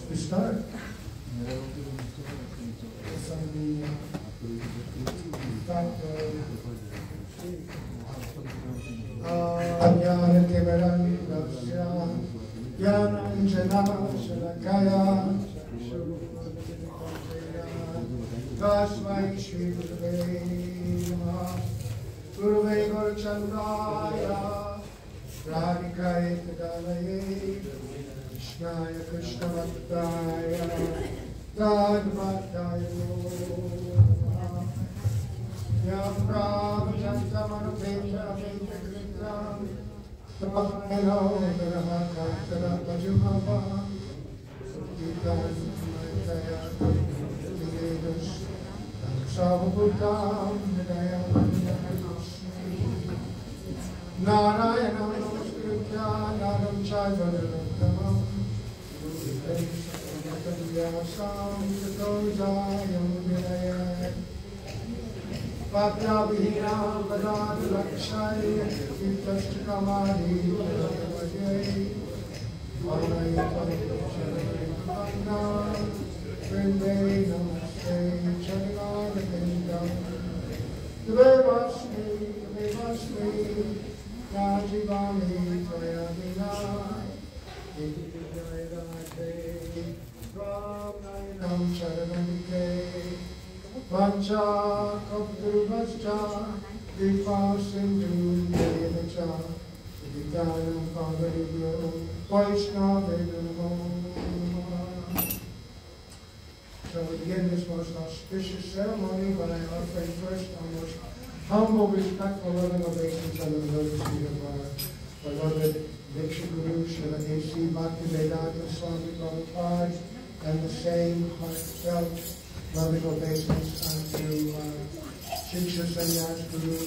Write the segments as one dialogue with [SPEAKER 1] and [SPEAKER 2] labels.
[SPEAKER 1] We start. Tasmai Shri Gurudeva Namaha. Guruve Gaurachandaya Radhikaye Kadalaye Krishnaya Krishna Bhaktaya Dadvataya Namaha. Yam Ramachandra Manupeta Veta Kritam Tapakelo Viraha Kartara Pajumava Sutitan Maitaya Vivedus Sarvabhutam Hridayam Narayanam Namaskritya Naram Chaiva Narottamam Vyasam Tato Jayam Vinayam Bhaktavihina Vadad Lakshaya Vitaschakamadi Vajay Vanayatam Charanam Vrinde Namaste Charanam Devasmi Rajivami Tvayadina Ikidayadate Brahmayanam Charanamike Vancha Kapdurvascha Vipa Sindhu Devacha Vidanam Pavaribhyo Vaishnava. So we begin this most auspicious ceremony, but I offer first our most humble, respectful, loving obeisance under the lotus feet of our beloved Diksha Guru, Srila A.C. Bhaktivedanta Swami Prabhupada, and the same heartfelt, loving obeisance unto Shiksha Sannyas Guru,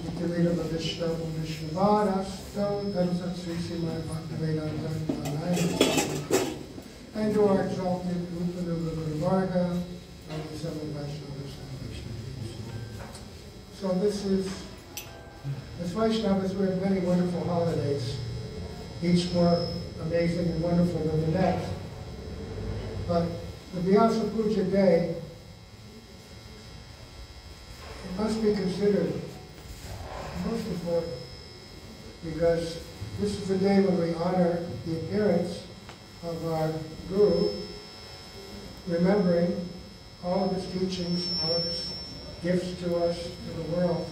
[SPEAKER 1] Nityaveda Vavishta Vishnavada, Stone, Dhansat Sri Srimad Bhaktivedanta, and to our exalted Rupa Guru Varga, and the seven Vaishnavas and Vaishnavis. So as Vaishnavas, we have many wonderful holidays, each more amazing and wonderful than the next. But the Vyasa Puja Day, it must be considered most important, because this is the day when we honor the appearance of our Guru, remembering all of his teachings, all of his gifts to us, to the world.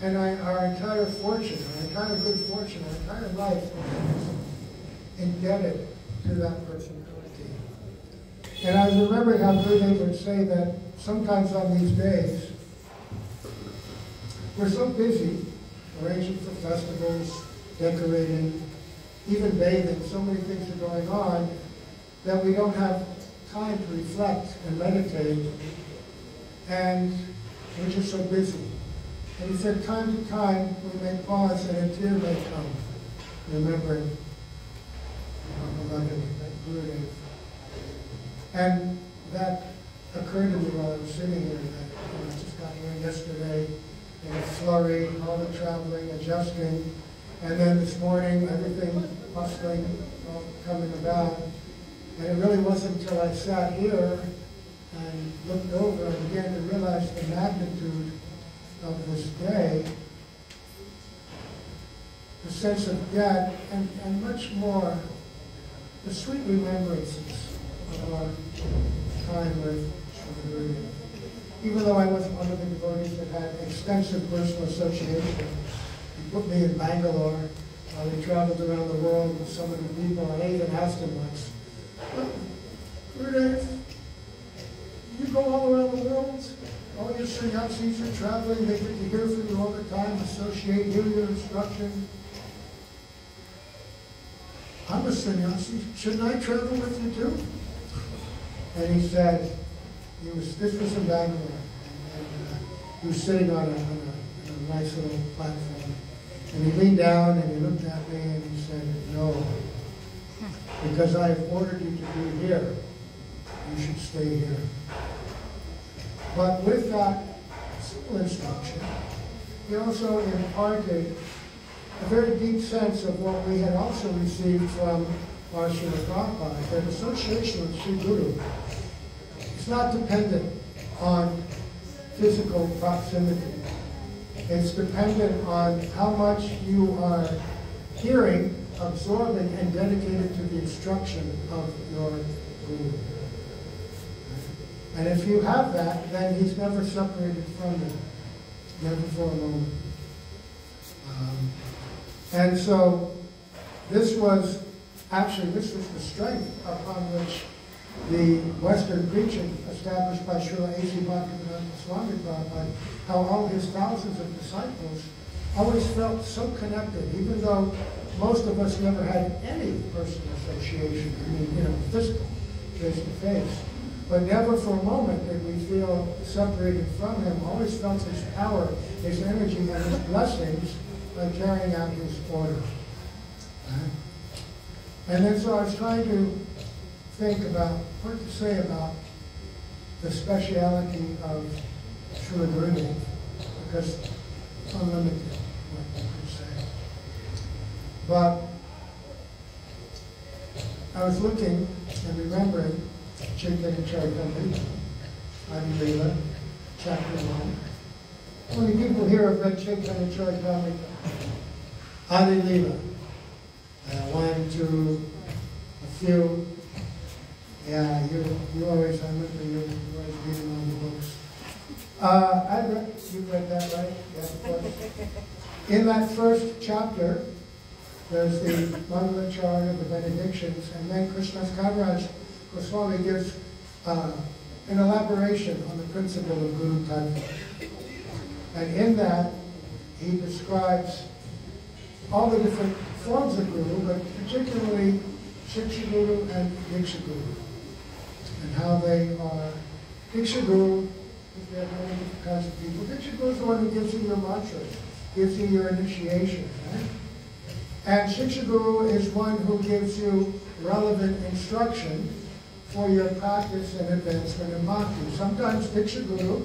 [SPEAKER 1] And our entire fortune, our entire good fortune, our entire life is indebted to that personality. And I was remembering how Gurudeva would say that sometimes on these days, we're so busy arranging for festivals, decorating, even bathing, so many things are going on that we don't have time to reflect and meditate, and we're just so busy. And he said, time to time, we may pause and a tear may come, remembering our beloved Gurudeva. And that occurred to me while I was sitting here, that I just got here yesterday in a flurry, all the traveling, adjusting, and then this morning, everything bustling, all coming about. And it really wasn't until I sat here and looked over and began to realize the magnitude of this day, the sense of debt, and much more, the sweet remembrances of our time with Srila Gurudeva. Even though I wasn't one of the devotees that had extensive personal association, he put me in Bangalore. We traveled around the world with so many people, and I even asked him once, Gurudeva, you go all around the world? All your sannyasis are traveling, they get to hear from you all the time, associate, hear your instruction. I'm a sannyasi, shouldn't I travel with you too? And he said, this was in Bangalore, and he was sitting on a nice little platform. And he leaned down and he looked at me and he said, no, because I have ordered you to be here, you should stay here. But with that simple instruction, he also imparted a very deep sense of what we had also received from our Srila Prabhupada, that association with Sri Guru is not dependent on physical proximity. It's dependent on how much you are hearing, absorbing, and dedicated to the instruction of your Guru. And if you have that, then he's never separated from you, never for a moment. And so this was the strength upon which the Western preaching established by Srila A.C. Bhaktivedanta Swami Prabhupada, how all his thousands of disciples always felt so connected, even though most of us never had any personal association, physical, face-to-face. But never for a moment did we feel separated from him, always felt his power, his energy, and his blessings by carrying out his orders. And then so I was trying to think about what to say about the speciality of Srila Gurudeva, because it's unlimited what you could say. But I was looking and remembering Chaitanya Charitamrita, Adi Leela, chapter 1. How many people here have read Chaitanya Charitamrita? Adi Leela. 1, 2, a few. Yeah, you always, I remember you always reading all the books. You read that, right? Yeah, of course. In that first chapter, there's the Mangalacharya, the benedictions, and then Krishnadas Kaviraj Goswami gives an elaboration on the principle of Guru Tattva. And in that, he describes all the different forms of Guru, but particularly Shiksha Guru and Diksha Guru. And how they are, Diksha Guru, if there are many different kinds of people, Diksha Guru is the one who gives you your mantras, gives you your initiation, right? And Shiksha Guru is one who gives you relevant instruction for your practice and advancement in bhakti. Sometimes Diksha Guru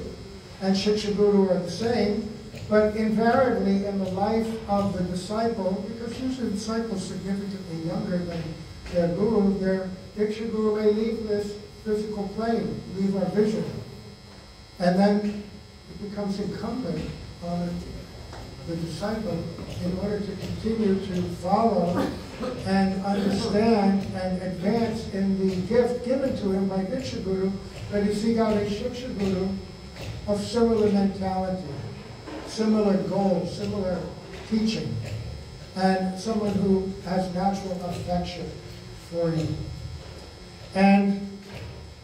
[SPEAKER 1] and Shiksha Guru are the same, but invariably in the life of the disciple, because usually the disciple is significantly younger than their guru, their Diksha Guru may leave this physical plane, leave our vision. And then it becomes incumbent on the disciple in order to continue to follow and understand and advance in the gift given to him by Diksha Guru, that is, he got a Shiksha Guru of similar mentality, similar goals, similar teaching, and someone who has natural affection for you. And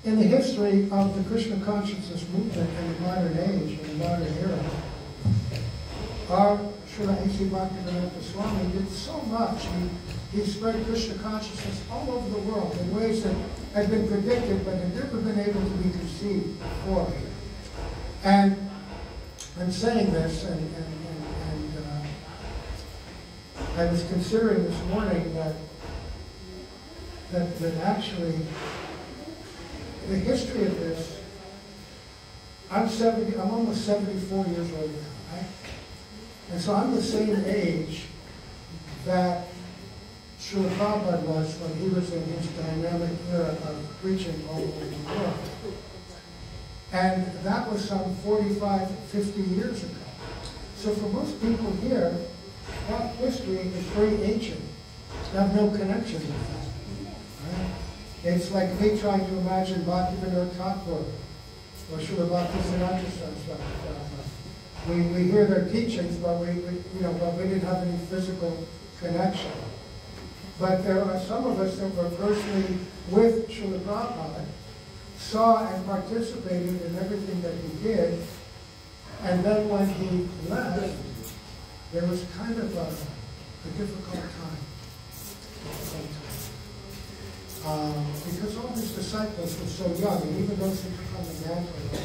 [SPEAKER 1] in the history of the Krishna consciousness movement in the modern age, in the modern era, our Srila A.C. Bhaktivedanta Swami did so much. He spread Krishna consciousness all over the world in ways that had been predicted but had never been able to be conceived before. And I'm saying this, and I was considering this morning that actually the history of this, I'm almost 74 years old now, right? And so I'm the same age that Srila Prabhupada was when he was in his dynamic era of preaching all over the world. And that was some 45, 50 years ago. So for most people here, that history is very ancient. They have no connection with that. Right? It's like me trying to imagine Bhaktivedanta Thakur or Srila Bhaktisiddhanta Saraswati. We hear their teachings, but we didn't have any physical connection. But there are some of us that were personally with Srila Prabhupada, saw and participated in everything that he did, and then when he left, there was kind of a difficult time. Because all his disciples were so young, and even those who took on the mantle of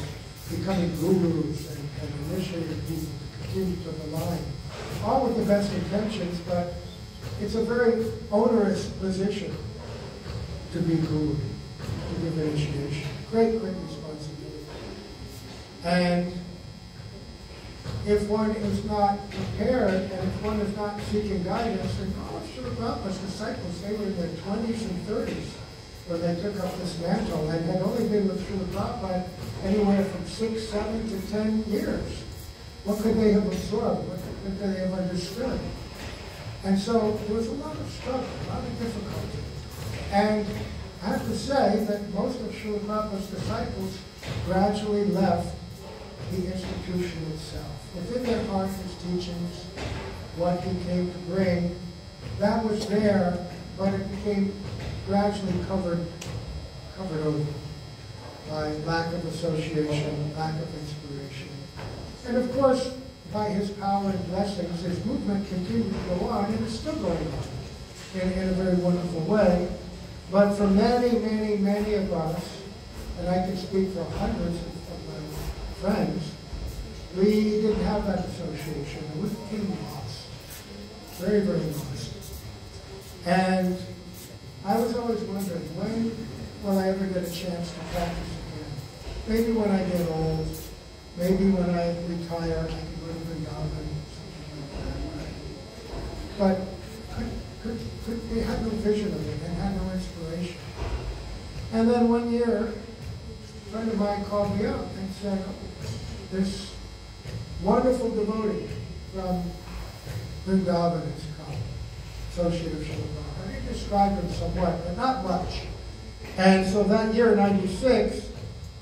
[SPEAKER 1] becoming gurus and initiated people to continue to the line, all with the best intentions, but it's a very onerous position to be guru, to give initiation. Great, great responsibility. And if one is not prepared and if one is not seeking guidance, and Srila Prabhupada's disciples, they were in their 20s and 30s when they took up this mantle and had only been with Srila Prabhupada anywhere from 6, 7 to 10 years. What could they have absorbed? What could they have understood? And so there was a lot of struggle, a lot of difficulty. And I have to say that most of Srila Prabhupada's disciples gradually left the institution itself. Within their heart, his teachings, what he came to bring, that was there, but it became gradually covered over by lack of association, lack of inspiration. And of course, by his power and blessings, his movement continued to go on, and it's still going on in a very wonderful way. But for many, many, many of us, and I can speak for hundreds of my friends, we didn't have that association, and we became lost. Very, very lost. And I was always wondering, when will I ever get a chance to practice again? Maybe when I get old, maybe when I retire, I can go to Vrindavan, something like that. But they had no vision of it, and had no inspiration. And then one year, a friend of mine called me up and said, oh, this wonderful devotee from Vrindavan has come, associate of Srila Prabhupada. I described him somewhat, but not much. And so that year, 96,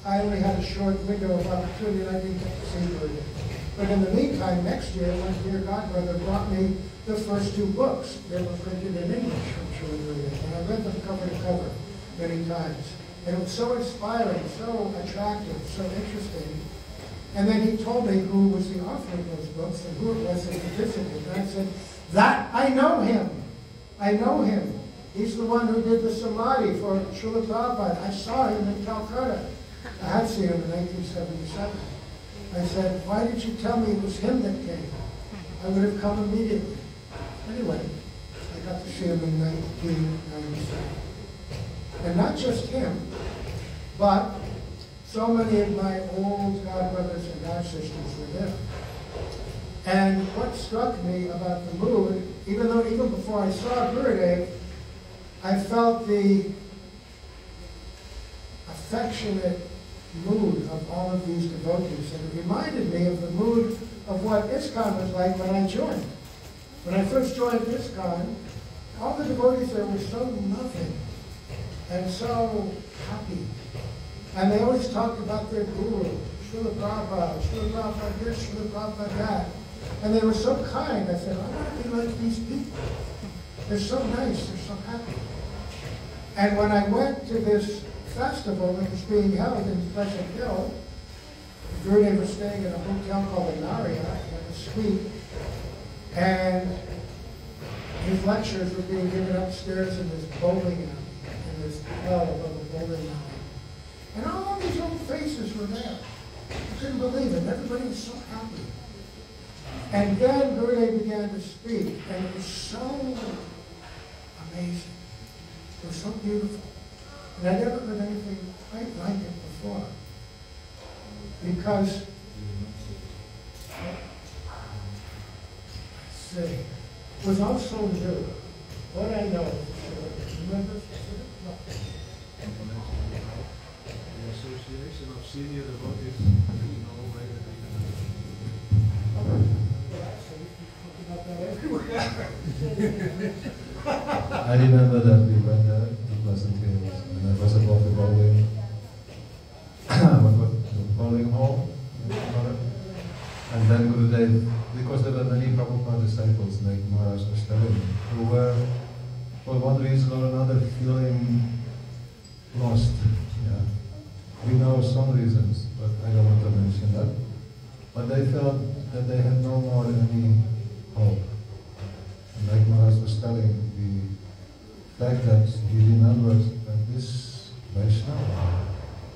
[SPEAKER 1] I only had a short window of opportunity, and I didn't get to see Gurudeva. But in the meantime, next year, my dear godbrother brought me the first 2 books. They were printed in English from Srila Gurudeva, and I read them cover to cover many times. And it was so inspiring, so attractive, so interesting. And then he told me who was the author of those books and who it was that he visited. And I said, that, I know him. I know him. He's the one who did the Samadhi for Srila Prabhupada. I saw him in Calcutta. I had seen him in 1977. I said, why did you tell me it was him that came? I would have come immediately. Anyway, I got to see him in 1997. And not just him, but so many of my old godbrothers and godsisters were there. And what struck me about the mood, even before I saw Gurudeva, I felt the affectionate mood of all of these devotees. And it reminded me of the mood of what ISKCON was like when I joined. When I first joined ISKCON, all the devotees there were so loving and so happy. And they always talked about their guru, Srila Prabhupada this, Srila Prabhupada that. And they were so kind. I said, I want to be like these people. They're so nice, they're so happy. And when I went to this festival that was being held in Pleasant Hill, Gurudeva was staying in a hotel called the Naria, in a suite, and his lectures were being given upstairs in this bowling alley, in this hall above the bowling alley. And all these old faces were there. I couldn't believe it. Everybody was so happy. And then Gurudeva began to speak, and it was so amazing. It was so beautiful. And I never heard anything quite like it before. Because, let's see, it was all so new. What I know, remember? No.
[SPEAKER 2] The association of senior devotees in Norway
[SPEAKER 3] I remember that we went there to Pleasant Hills, and I was above the bowling, the bowling hall, and then Gurudeva, because there were many Prabhupada disciples, like Maharaj.Glories, who were, for one reason or another, feeling lost. Yeah. We know some reasons, but I don't want to mention that. But they felt that they had no more any hope. And like Maharaj was telling, the fact that he remembers that this Vaishnava,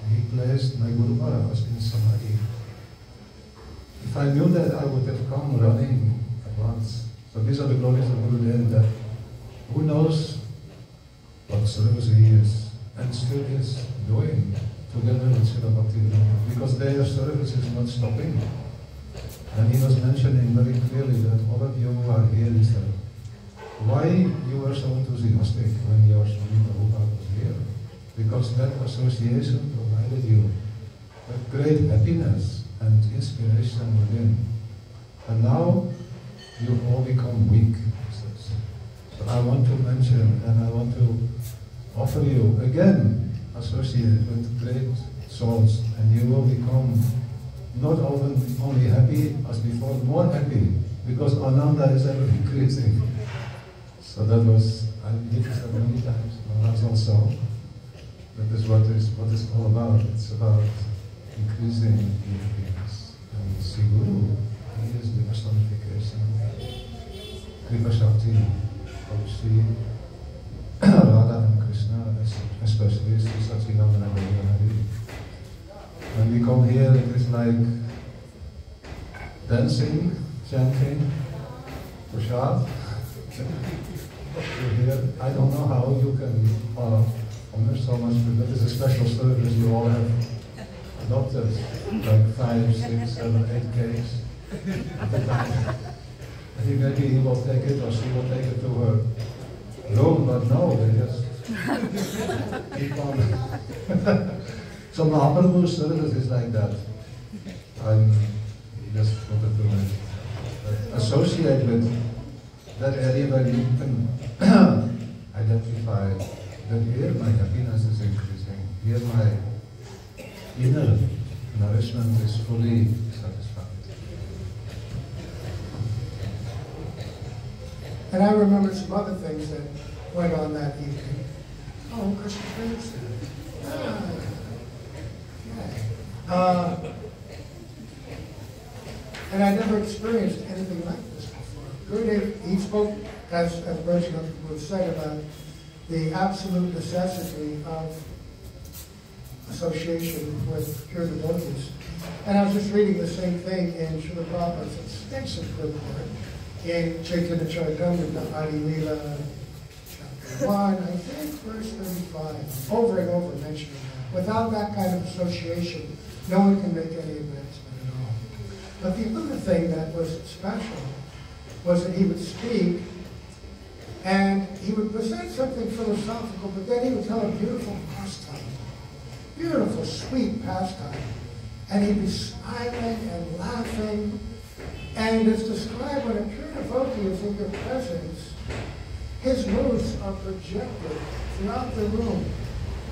[SPEAKER 3] he placed my Guru Maharaj in Samadhi. If I knew that, I would have come running at once. So these are the glories of Gurudeva, that who knows what service he is and still is doing together with Srila Bhaktivedanta, because their service is not stopping. And he was mentioning very clearly that all of you who are here is that why you were so enthusiastic when your Swami Prabhupada was here. Because that association provided you a great happiness and inspiration within. And now you all become weak. So I want to mention and I want to offer you again associate with great souls, and you will become not only happy as before, more happy, because Ananda is ever increasing. So that was, I did this many times, Maharaj also. That is what it's all about. It's about increasing the happiness. And Sri Guru, he is the personification of Kripa Shakti of Sri Radha and Krishna, especially Sri Sachidananda Hari. When we come here, it is like dancing, chanting, prasad. Here, I don't know how you can honor so much, but that is a special service you all have adopted, like 5, 6, 7, 8 cakes at a time. I think maybe he will take it or she will take it to her room, but no, they just keep on. So Mahaprabhu's service is like that. I just wanted to associate with that area where you can identify that here my happiness is increasing, here my inner nourishment is fully satisfied.
[SPEAKER 1] And I remember some other things that went on that evening. Oh, Krishna Prince. And I never experienced anything like this before. Gurudeva, he spoke, as Vaikanas said, about the absolute necessity of association with pure devotees. And I was just reading the same thing in Srila Prabhupada's extensive report in Chaitanya Charitamrita Adi Leela, chapter 1, I think verse 35, over and over mentioning that. Without that kind of association, no one can make any advancement at all. But the other thing that was special was that he would speak and he would present something philosophical, but then he would tell a beautiful pastime, beautiful, sweet pastime. And he'd be smiling and laughing. And it's described when a pure devotee is in your presence, his moods are projected throughout the room.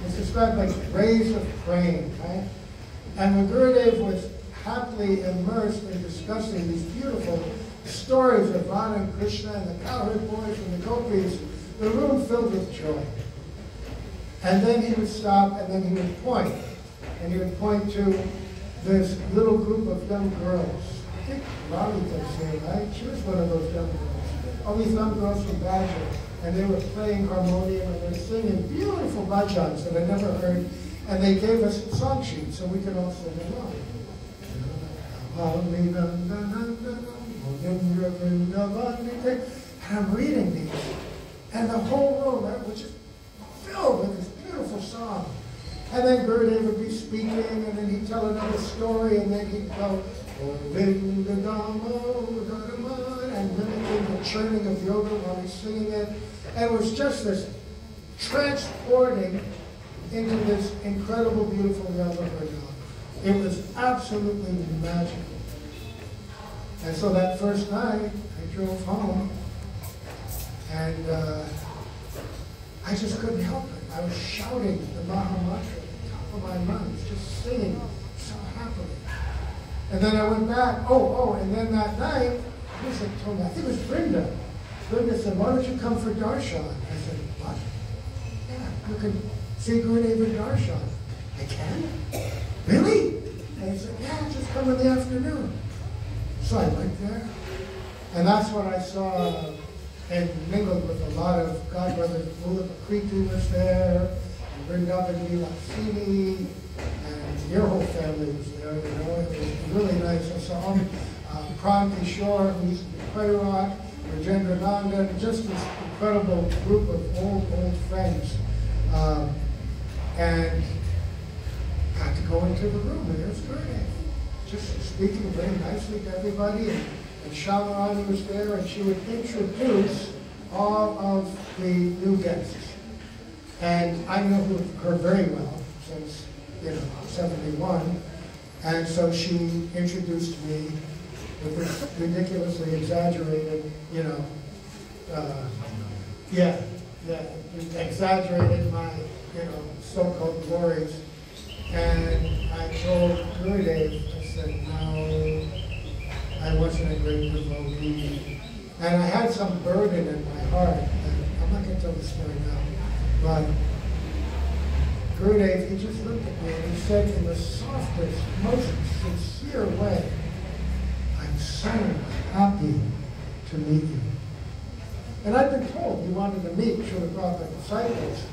[SPEAKER 1] It's described like rays of praying, right? And when Gurudeva was happily immersed in discussing these beautiful stories of Radha and Krishna and the cowherd boys and the gopis, the room filled with joy. And then he would stop and then he would point. And he would point to this little group of young girls. I think Lalita's here, right? She was one of those young girls. All these young girls from Badger. And they were playing harmonium and they were singing beautiful bhajans that I never heard. And they gave us song sheets so we could all sing along. And I'm reading these. And the whole room was just filled with this beautiful song. And then Gurudeva would be speaking, and then he'd tell another story, and then he'd go, and mimicking the churning of yoga while he's singing it. And it was just this transporting into this incredible, beautiful yoga vrindavan. It was absolutely magical. And so that first night, I drove home, and I just couldn't help it. I was shouting the Maha Mantra at the top of my lungs, just singing so happily. And then I went back, and then that night, who was it told me? I think it was Brinda. Brinda said, why don't you come for darshan? I said, what? Yeah, you can see Gurudeva darshan. I can? Really? And he said, yeah, just come in the afternoon. So I went there, and that's when I saw and mingled with a lot of godbrothers. Mula Pakriti was there, and Vrindavan Vilasini, and your whole family was there, you know. It was really nice. I saw Pran Kishore, who's in Kairat, Rajendra Nanda, just this incredible group of old friends. And got to go into the room, and there's Gurudeva, just speaking very nicely to everybody, and Shamarani was there, and she would introduce all of the new guests. And I know her very well since, 71. And so she introduced me with this ridiculously exaggerated, exaggerated my, so-called glories. And I told Gurudeva, I said, no, I wasn't a great devotee. And I had some burden in my heart. And I'm not going to tell the story now, but Gurudeva, he just looked at me and he said in the softest, most sincere way, I'm so happy to meet you. And I'd been told he wanted to meet Srila Prabhupada disciples.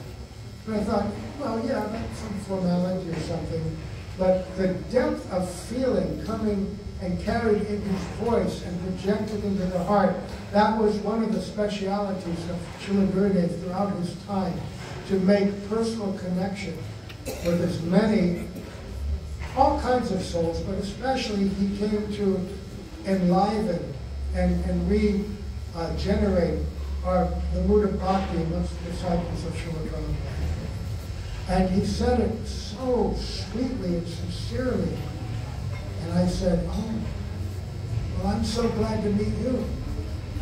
[SPEAKER 1] But I thought, well, yeah, that's some formality or something. But the depth of feeling coming and carried in his voice and projected into the heart, that was one of the specialities of Srila Gurudeva throughout his time, to make personal connection with as many, all kinds of souls, but especially he came to enliven and regenerate the mood of bhakti amongst the disciples of Srila Prabhupada. And he said it so sweetly and sincerely. And I said, oh, well, I'm so glad to meet you.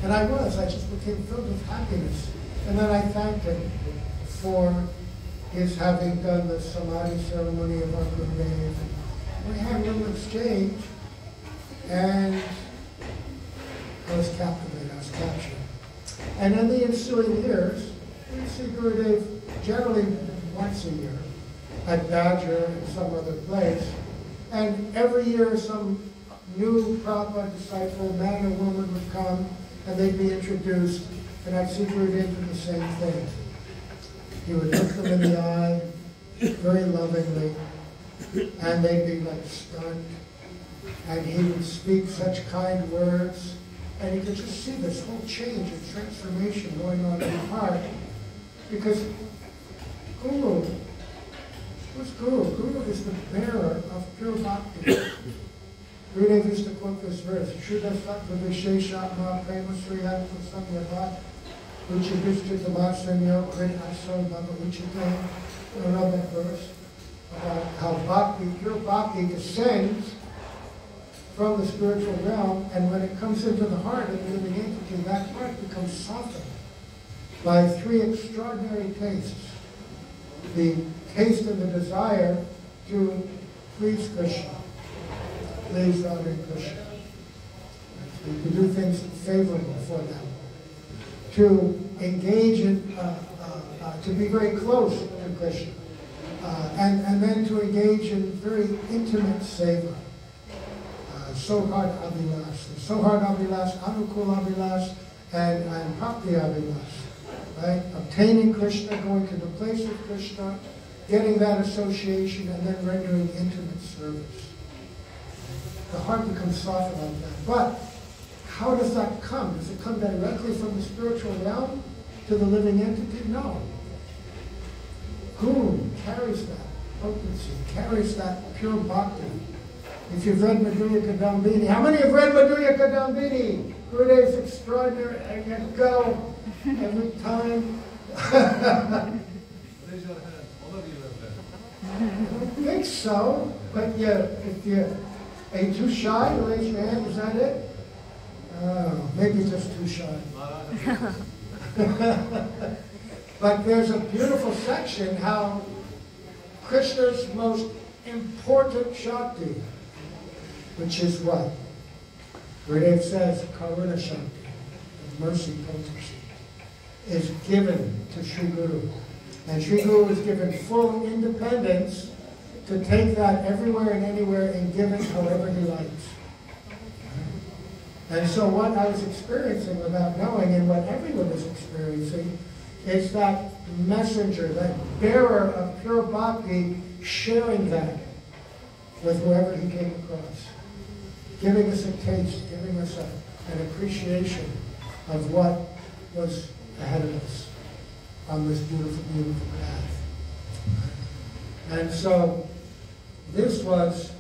[SPEAKER 1] And I just became filled with happiness. And then I thanked him for his having done the Samadhi ceremony of our Gurudeva. We had a little exchange, and I was captivated, I was captured. And in the ensuing years, we see Gurudeva generally once a year at Badger and some other place. And every year some new Prabhupada disciple, man or woman, would come and they'd be introduced, and I'd see Gurudeva do the same thing. He would look them in the eye very lovingly, and they'd be like stunned. And he would speak such kind words, and you could just see this whole change and transformation going on in the heart. Because Guru, who's Guru? Guru is the bearer of pure bhakti. Gurudeva used to quote this verse, Shuddha Sattva Visheshatma Prema Sriyatma Samyavat Uchidishta Damasanyo Krit Aso Baba Uchite. You know that verse about how bhakti, pure bhakti descends from the spiritual realm, and when it comes into the heart of the living entity, that heart becomes softened by three extraordinary tastes. The taste of the desire to please Krishna, please Radha Krishna, to do things favorable for them, to engage in, to be very close to Krishna, and then to engage in very intimate seva. Sohar Abhilash, Sohar Abhilash, Anukul Abhilash, and Bhakti Abhilash. Right? Obtaining Krishna, going to the place of Krishna, getting that association, and then rendering intimate service. The heart becomes soft like that. But how does that come? Does it come directly from the spiritual realm to the living entity? No. Guru carries that potency, carries that pure bhakti. If you've read Madhurya Kadambini, how many have read Madhurya Kadambini? Gurudeva's extraordinary, and you go every time.
[SPEAKER 2] Raise your hand. All of you have that.
[SPEAKER 1] I don't think so, but if you ain't too shy to raise your hand, is that it? Maybe just too shy. But there's a beautiful section how Krishna's most important Shakti, which is what? Gurudeva says, Karuna Shakti, mercy potency, is given to Sri Guru. And Sri Guru is given full independence to take that everywhere and anywhere and give it however he likes. And so what I was experiencing without knowing, and what everyone is experiencing, is that messenger, that bearer of pure bhakti, sharing that with whoever he came across. Giving us a taste, giving us an appreciation of what was ahead of us on this beautiful, beautiful path. And so this was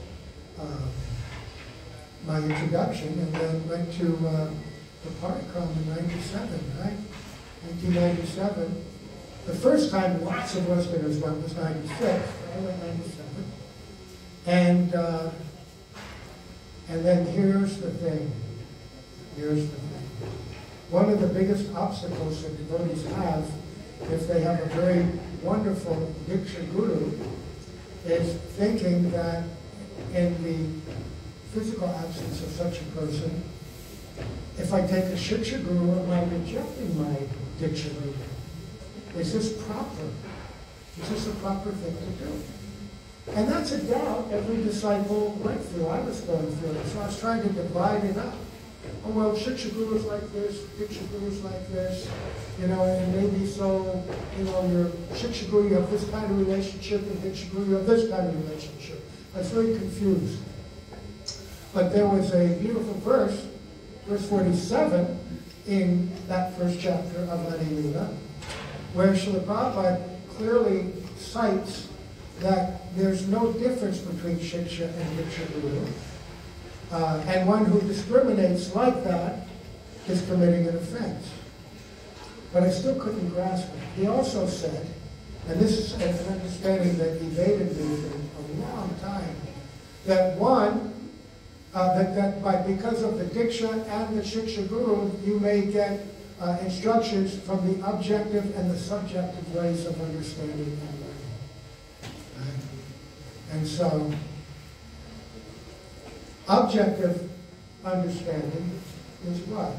[SPEAKER 1] my introduction, and then went to the Parikram in 97, right? 1997. The first time lots of Westerners went was 96, I went 97. And then here's the thing. Here's the thing. One of the biggest obstacles that devotees have, if they have a very wonderful Diksha Guru, is thinking that in the physical absence of such a person, if I take a Shiksha Guru, am I rejecting my Diksha Guru? Is this proper? Is this a proper thing to do? And that's a doubt every disciple went through. I was going through it. So I was trying to divide it up. Oh, well, Shiksha Guru is like this, Diksha Guru is like this, and maybe so, your Shiksha Guru, you have this kind of relationship, and Diksha Guru, you have this kind of relationship. I was very confused. But there was a beautiful verse, verse 47, in that first chapter of Adi Lila, where Srila Prabhupada clearly cites that there's no difference between Shiksha and Diksha Guru. And one who discriminates like that is committing an offense. But I still couldn't grasp it. He also said, and this is an understanding that evaded me for a long time, that because of the Diksha and the Shiksha Guru, you may get instructions from the objective and the subjective ways of understanding and learning. And so, objective understanding is what?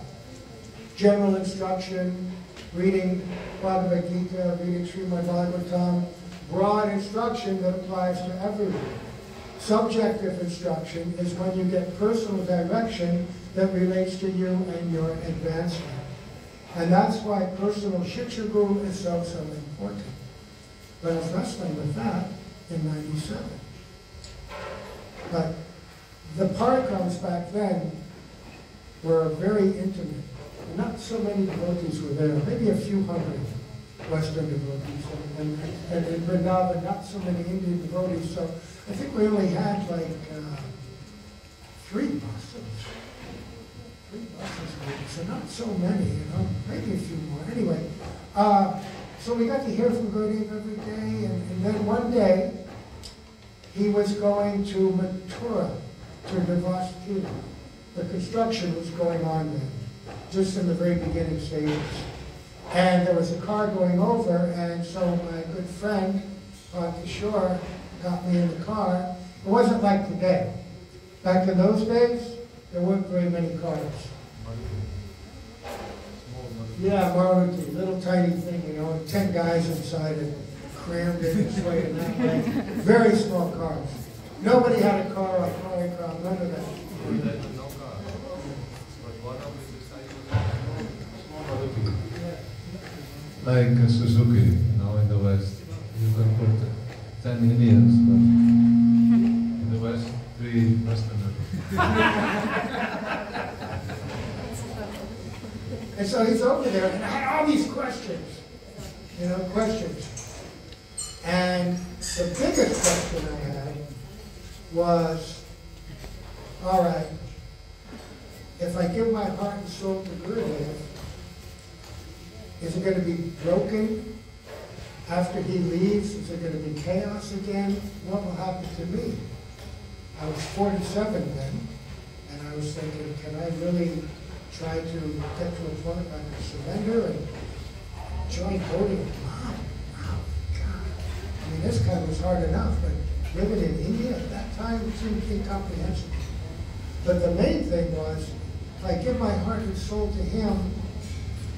[SPEAKER 1] General instruction, reading Bhagavad Gita, reading Srimad Bhagavatam, broad instruction that applies to everyone. Subjective instruction is when you get personal direction that relates to you and your advancement. And that's why personal Shiksha Guru is so important. But I was wrestling with that in 97. But the Parikrams back then were very intimate. Not so many devotees were there, maybe a few hundred Western devotees. And in Vrindavan, not so many Indian devotees. So I think we only had like 3 buses. 3 buses, maybe. So not so many, maybe a few more. Anyway, so we got to hear from Gurudeva every day. And then one day, he was going to Mathura, to Devasthira. The construction was going on then, just in the very beginning stages. And there was a car going over, and so my good friend, Kishore, got me in the car. It wasn't like today. Back in those days, there weren't very many cars. Yeah, Maruti, little tiny thing, 10 guys inside it, crammed in this way and that way. Very small cars. Nobody had a car on Parikram, none of that.
[SPEAKER 3] Like Suzuki, in the West, you can put 10 Indians, but in the West, 3 Westerners.
[SPEAKER 1] And so he's over there, and I had all these questions, questions. And the biggest question I had was, all right, if I give my heart and soul to Gurudeva, is it going to be broken after he leaves? Is it going to be chaos again? What will happen to me? I was 47 then, and I was thinking, can I really try to get to a point where I can surrender and join Gurudeva? Wow, God. I mean, this kind was hard enough, but living in India at that time, it seemed incomprehensible. But the main thing was, if I give my heart and soul to him,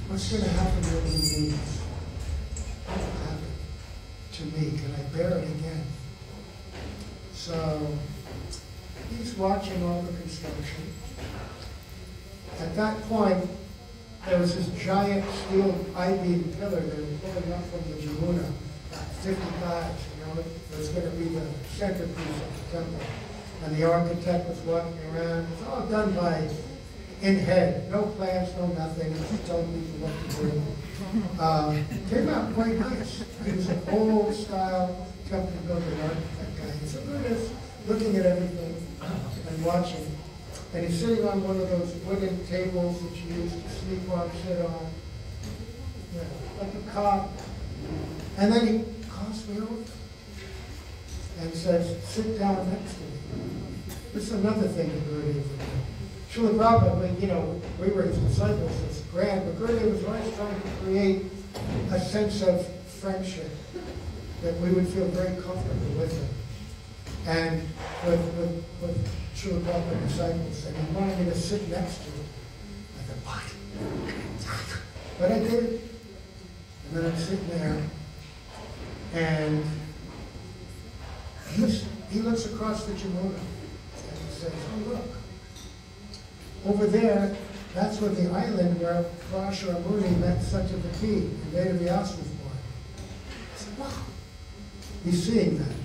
[SPEAKER 1] what's going to happen when he leaves? What will happen to me? Can I bear it again? So he's watching all the construction. At that point, there was this giant steel I-beam pillar that was pulling up from the Jamuna, about 50 guys, it was going to be the centerpiece of the temple. And the architect was walking around. It was all done by in head, no plans, no nothing, just telling people what to do. Came out quite nice. He was an old style temple building architect guy. So we're just looking at everything and watching. And he's sitting on one of those wooden tables that you used to sleepwalk sit on. Yeah, like a cot. And then he calls me over and says, sit down next to me. This is another thing that Gurudeva would do. Srila Prabhupada, we were his disciples, it's grand, but Gurudeva was always trying to create a sense of friendship, that we would feel very comfortable with him. And with Srila Prabhupada disciples, and he wanted me to sit next to him. I thought, what? But I did it. And then I'm sitting there, and he looks across the Jamuna, and he says, oh look, over there, that's where the island where Parashara Muni met Satyavati and Vedavyas was born. I said, wow. He's seeing that.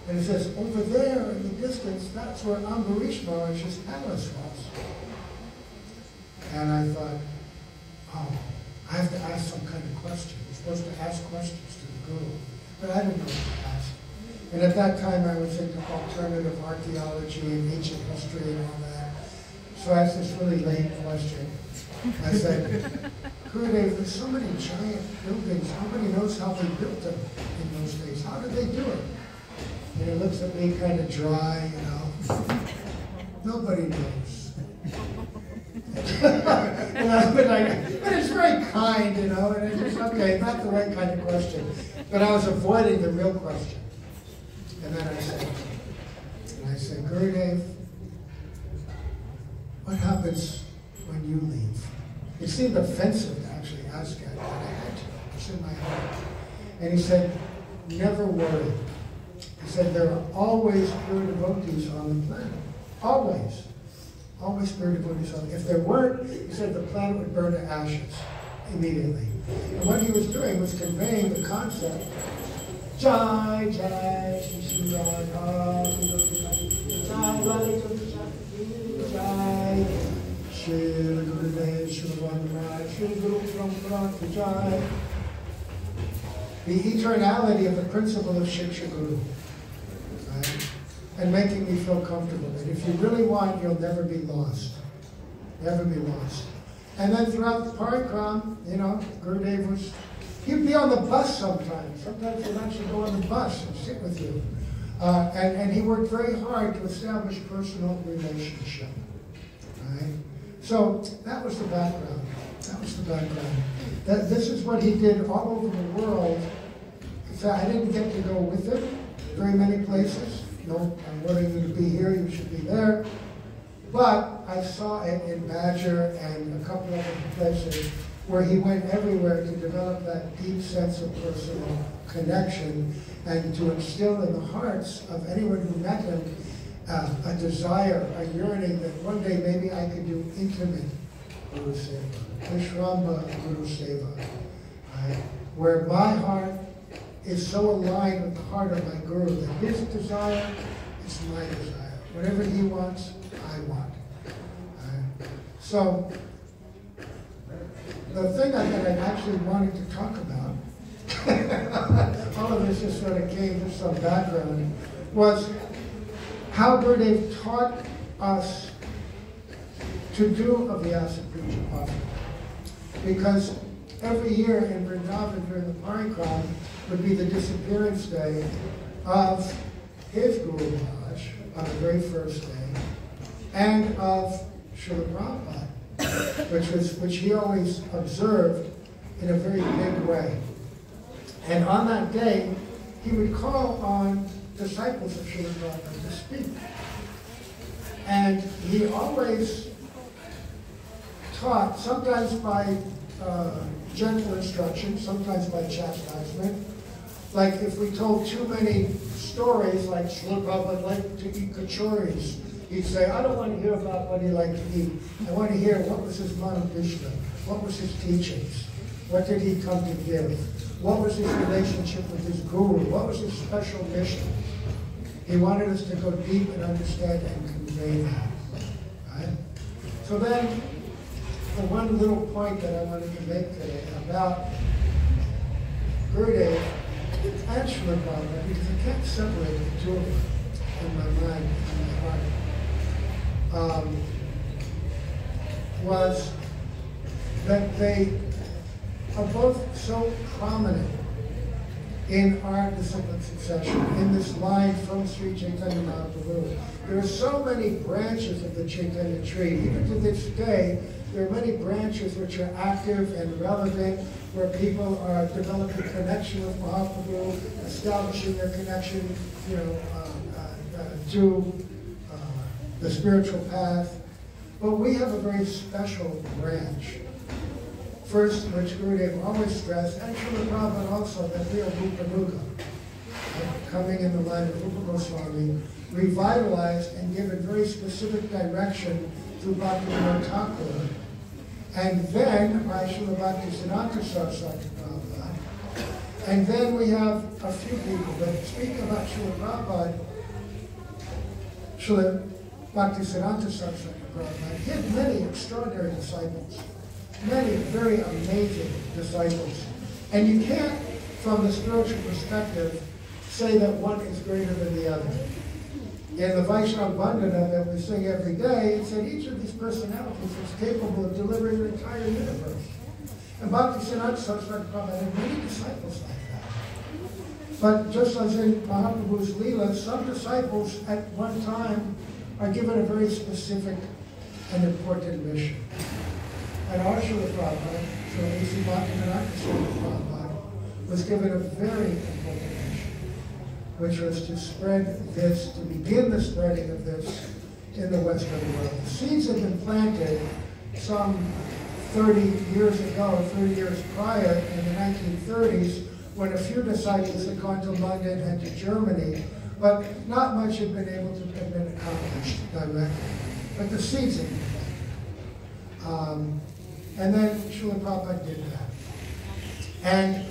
[SPEAKER 1] And he says, over there in the distance, that's where Ambarish Maharaj's palace was. And I thought, oh, I have to ask some kind of question. We're supposed to ask questions to the Guru. But I didn't know what to ask. And at that time, I was into alternative archaeology and ancient history and all that. So I asked this really lame question. I said, Gurudeva, there's so many giant buildings. Nobody knows how they built them in those days. How did they do it? And he looks at me kind of dry, Nobody knows. And I was like, but it's very kind, and I just, okay, not the right kind of question. But I was avoiding the real question. And then I said, Gurudeva, what happens when you leave? It seemed offensive to actually ask that, but I had to. It's in my heart. And he said, never worry. He said, there are always pure devotees on the planet. Always. Always pure devotees on the planet. If there weren't, he said, the planet would burn to ashes immediately. And what he was doing was conveying the concept. Jai, Jai, Shri Radha, Jai, Jai, Shri Gurudeva, Shri Vaikanas, Shri Guru Parampara, Jai. The eternality of the principle of Shiksha Guru. Right? And making me feel comfortable. And if you really want, you'll never be lost. Never be lost. And then throughout the parikram, Gurudeva was, he'd be on the bus sometimes. Sometimes he'd actually go on the bus and sit with you. And he worked very hard to establish personal relationship. Right? So that was the background. That was the background. This is what he did all over the world. So I didn't get to go with him very many places. No, I'm wanting you to be here, you should be there. But I saw it in Badger and a couple of other places where he went everywhere to develop that deep sense of personal connection and to instill in the hearts of anyone who met him a desire, a yearning that one day maybe I could do intimate Guru Seva, Vishramba Guru Seva, right? Where my heart is so aligned with the heart of my Guru that his desire is my desire. Whatever he wants, I want. Right? So, the thing that I actually wanted to talk about, all of this just sort of came to some background, was how Gurudeva taught us to do a Vyasa Puja offering. Because every year in Vrindavan during the Parikram would be the disappearance day of his Guru Maharaj on the very first day, and of Srila Prabhupada, which he always observed in a very big way. And on that day, he would call on disciples of Srila Prabhupada to speak. And he always taught, sometimes by gentle instruction, sometimes by chastisement. Like if we told too many stories, like Srila Prabhupada liked to eat kachoris, he'd say, I don't want to hear about what he liked to eat. I want to hear what was his manavishna, what was his teachings, what did he come to give, what was his relationship with his guru, what was his special mission. He wanted us to go deep and understand and convey that. Right? So then, the one little point that I wanted to make today about Gurudeva and Srila Prabhupada, because I can't separate the two of them in my mind and my heart. was that they are both so prominent in our discipline succession, in this line from Sri Chaitanya Mahaprabhu. There are so many branches of the Chaitanya tree. Even to this day, there are many branches which are active and relevant, where people are developing connection with Mahaprabhu, establishing their connection, to the spiritual path. But we have a very special branch. First, which Gurudeva always stressed, and Srila Prabhupada also, that we are Rupanuga, coming in the line of Rupa Goswami, revitalized and given very specific direction through Bhaktivedanta Thakur, and then by Srila Bhaktisiddhanta Saraswati Prabhupada. And then we have a few people that speak about Srila Prabhupada, Srila Bhaktisiddhanta Saraswati Prabhupada. He had many extraordinary disciples. Many very amazing disciples. And you can't, from the spiritual perspective, say that one is greater than the other. In the Vaishnava Vandana that we sing every day, it said each of these personalities is capable of delivering the entire universe. And Bhaktisiddhanta Saraswati Prabhupada had many disciples like that. But just as in Mahaprabhu's Leela, some disciples at one time are given a very specific and important mission. And our Srila Prabhupada, Srila A.C. Bhaktivedanta Srila Prabhupada, was given a very important mission, which was to spread this, to begin the spreading of this in the Western world. The seeds had been planted some 30 years ago, 30 years prior, in the 1930s, when a few disciples had gone to London and to Germany, but not much had been able to have been accomplished directly. But the seeds had been planted. And then Srila Prabhupada did that. And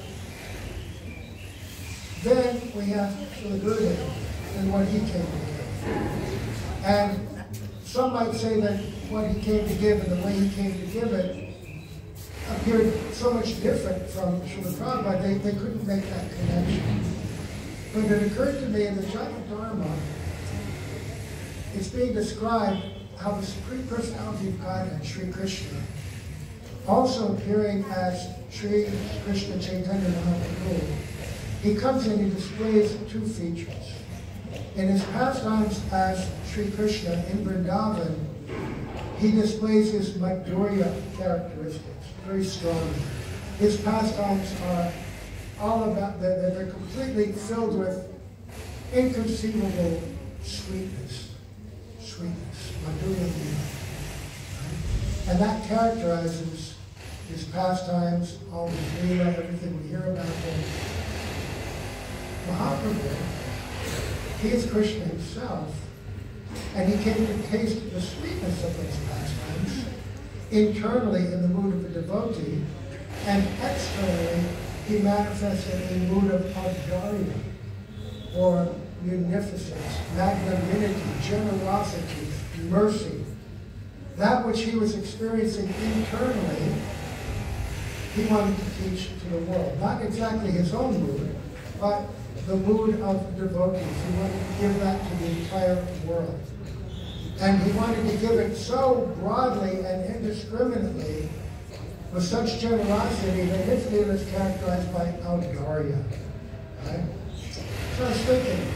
[SPEAKER 1] then we have Srila Gurudeva and what he came to give. And some might say that what he came to give and the way he came to give it appeared so much different from Srila Prabhupada, they couldn't make that connection. But it occurred to me in the Jaiva Dharma, it's being described how the Supreme Personality of Godhead, Sri Krishna, also appearing as Sri Krishna Chaitanya Mahaprabhu, he comes and he displays two features. In his pastimes as Sri Krishna in Vrindavan, he displays his Madhurya characteristics very strongly. His pastimes are all about, they're completely filled with inconceivable sweetness, Madhurya Lila. And that characterizes his pastimes, all his Lila, everything we hear about him. Mahaprabhu, he is Krishna himself, and he came to taste the sweetness of those pastimes, internally in the mood of a devotee, and externally he manifested in the mood of Adharya, or munificence, magnanimity, generosity, mercy. That which he was experiencing internally, he wanted to teach to the world. Not exactly his own mood, but the mood of devotees. He wanted to give that to the entire world. And he wanted to give it so broadly and indiscriminately, with such generosity, that his Leela is characterized by Audarya. Right? So I was thinking,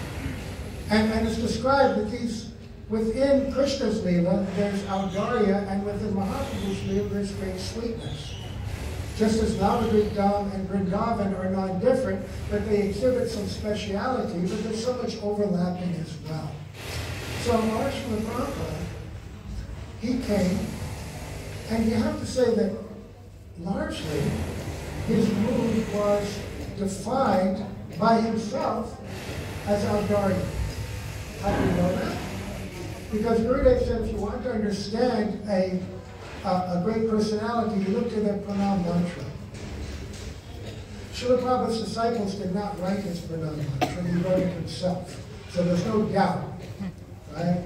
[SPEAKER 1] and it's described that these, within Krishna's Leela, there's Audarya, and within Mahaprabhu's Leela, there's great sweetness. Just as Navadvip Dham and Vrindavan are non-different, but they exhibit some speciality, but there's so much overlapping as well. So Srila Prabhupada, he came, and you have to say that largely his mood was defined by himself as Audarya. How do you know that? Because Gurudeva said if you want to understand a great personality, you look to their pranam mantra. Srila Prabhupada's disciples did not write his pranam mantra, he wrote it himself. So there's no doubt, right?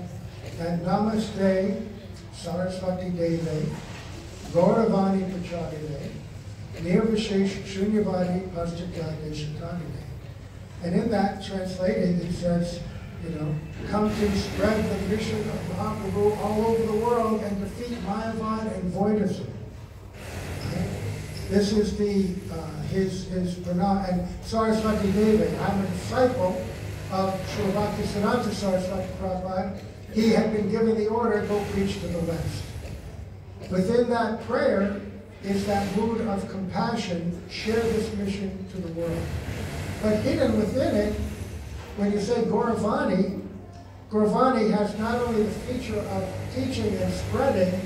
[SPEAKER 1] And Namaste Saraswati Deve, Gauravani Prachadine, Nirvishesh Shunyavadi Paschatya Shatadine. And in that translated, it says, come to spread the mission of Mahaprabhu all over the world and defeat Mayavad and Voidism. Right? This is his pranam. And Saraswati Devi, I'm a disciple of Srila Bhaktisiddhanta Saraswati Prabhupada. He had been given the order, go preach to the West. Within that prayer is that mood of compassion, share this mission to the world. But hidden within it, when you say Gauravani, Gauravani has not only the feature of teaching and spreading,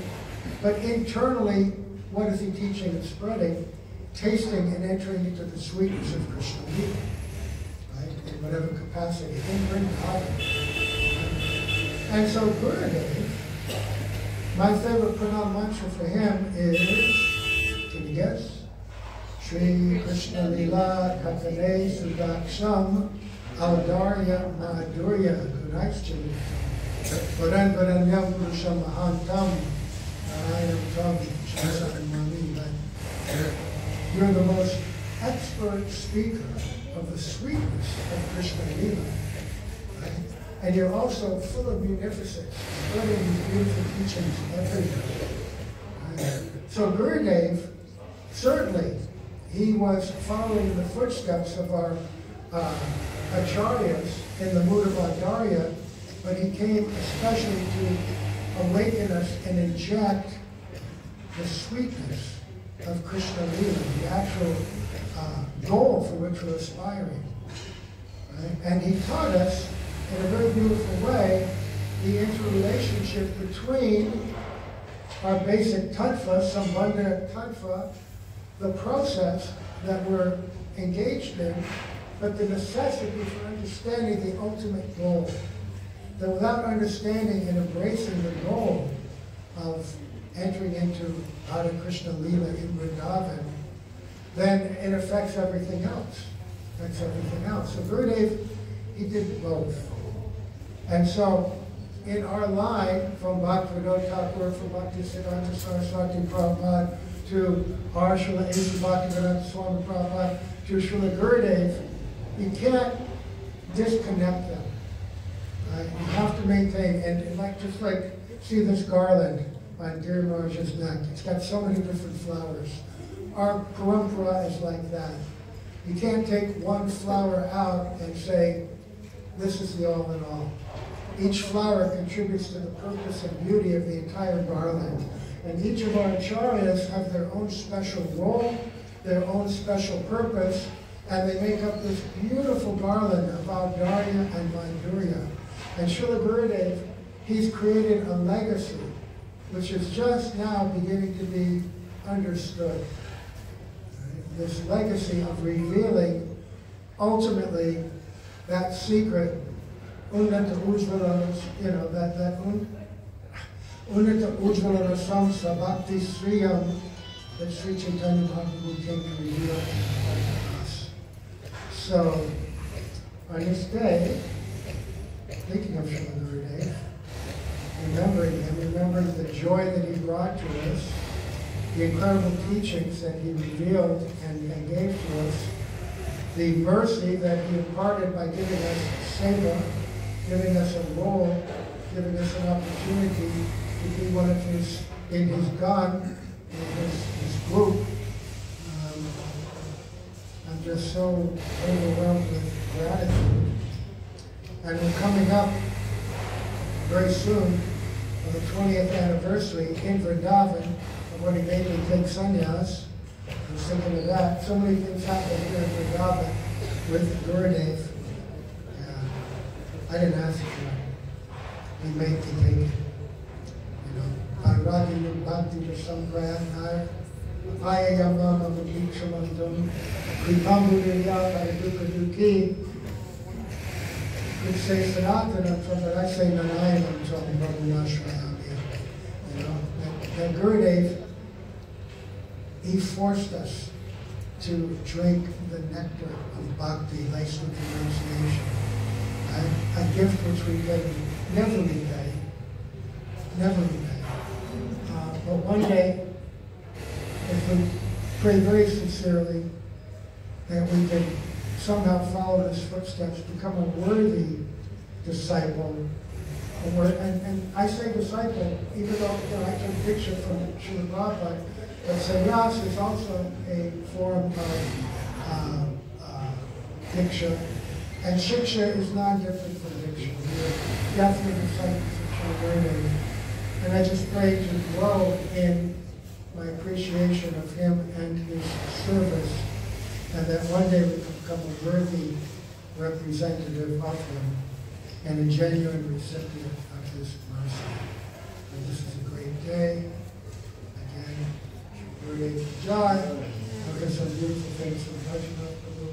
[SPEAKER 1] but internally, what is he teaching and spreading? Tasting and entering into the sweetness of Krishna Lila, right? In whatever capacity, in Vrindavan. And so Gurudev, my favorite pranam mantra for him is, can you guess? Shri Krishna Lila Katane Sudaksham Audarya Madhurya Gunaischam Varan Varanyam Purusham Mahantam Narayam Tam Chasan Mami. You're the most expert speaker of the sweetness of Krishna Lila. Right? And you're also full of munificence, spreading these beautiful teachings everywhere. Right? So Gurudev, certainly, he was following the footsteps of our acharyas in the mood of Audarya, but he came especially to awaken us and inject the sweetness of Krishna Lila, the actual goal for which we're aspiring. Right? And he taught us in a very beautiful way the interrelationship between our basic tattva, sambandha tattva, the process that we're engaged in, but the necessity for understanding the ultimate goal. That without understanding and embracing the goal of entering into Hare Krishna Lila in Vrindavan, then it affects everything else. So Gurudev, he did both. And so in our line, from Bhaktivedanta Thakur, from Bhaktisiddhanta Saraswati Prabhupada, to our Srila A.C. Bhaktivedanta Swami Prabhupada, to Srila Gurudev, you can't disconnect them. Right? You have to maintain, and just like, see this garland on Giri Maharaj's neck. It's got so many different flowers. Our parampara is like that. You can't take one flower out and say, this is the all in all. Each flower contributes to the purpose and beauty of the entire garland. And each of our acharyas have their own special role, their own special purpose, and they make up this beautiful garland of Audarya and Madhurya. And Srila Gurudev, he's created a legacy which is just now beginning to be understood. Right? This legacy of revealing, ultimately, that secret, Unnata Ujvala, that Unnata Ujvala Rasamsa Bhakti Sriyam, that Sri Chaitanya Mahaprabhu came to reveal to us. So, on this day, thinking of Srila Gurudev, remembering him, remembering the joy that he brought to us, the incredible teachings that he revealed and gave to us, the mercy that he imparted by giving us seva, giving us a role, giving us an opportunity to be one of his, in his gun, in his group. I'm just so overwhelmed with gratitude. And we're coming up very soon on the 20th anniversary in Vrindavan of when he made me take sannyas. I was thinking of that. So many things happened here in Vrindavan with Gurudev. I didn't ask for it. He made me take it. Parvati Bhakti Samprayatnaya, Ayayamama Mudikshamandam, Kripamudaya Paradukadukhi. Could say Sanatanam, but I say Narayanam Prabhunashrayami. That Gurudev, he forced us to drink the nectar of bhakti laced with renunciation. A gift which we can never repay. Never repay. But one day, if we pray very sincerely that we can somehow follow his footsteps, become a worthy disciple. And I say disciple, even though I took a picture from Srila Prabhupada, but sannyas is also a form of diksha. And shiksha is not different from diksha. We're definitely disciples of Srila Gurudeva. And I just pray to grow in my appreciation of him and his service, and that one day we can become a worthy representative of him and a genuine recipient of his mercy. And this is a great day. Again, Gurudeva Jai. Look at some beautiful things from Bhajana Prabhu.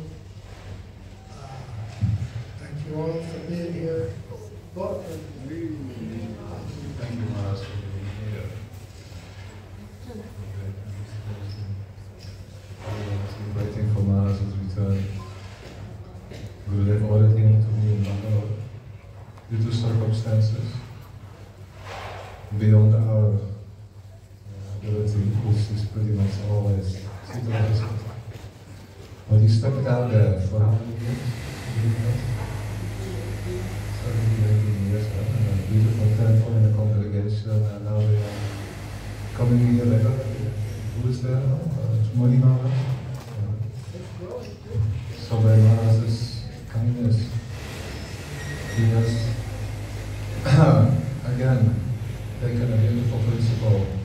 [SPEAKER 1] Thank you all for being here.
[SPEAKER 3] Thank you, Maharaj, for being here. Waiting for Maharaj's return. Gurudev ordered him to be in Bangalore due to circumstances beyond our ability, which is pretty much always situated. But he stuck it out there for how many years? 17, 18 years, a beautiful temple in a congregation, and now they are coming here later. Who is there now? Moni Maharaj? So by Maharaj's kindness, he has again taken a beautiful principle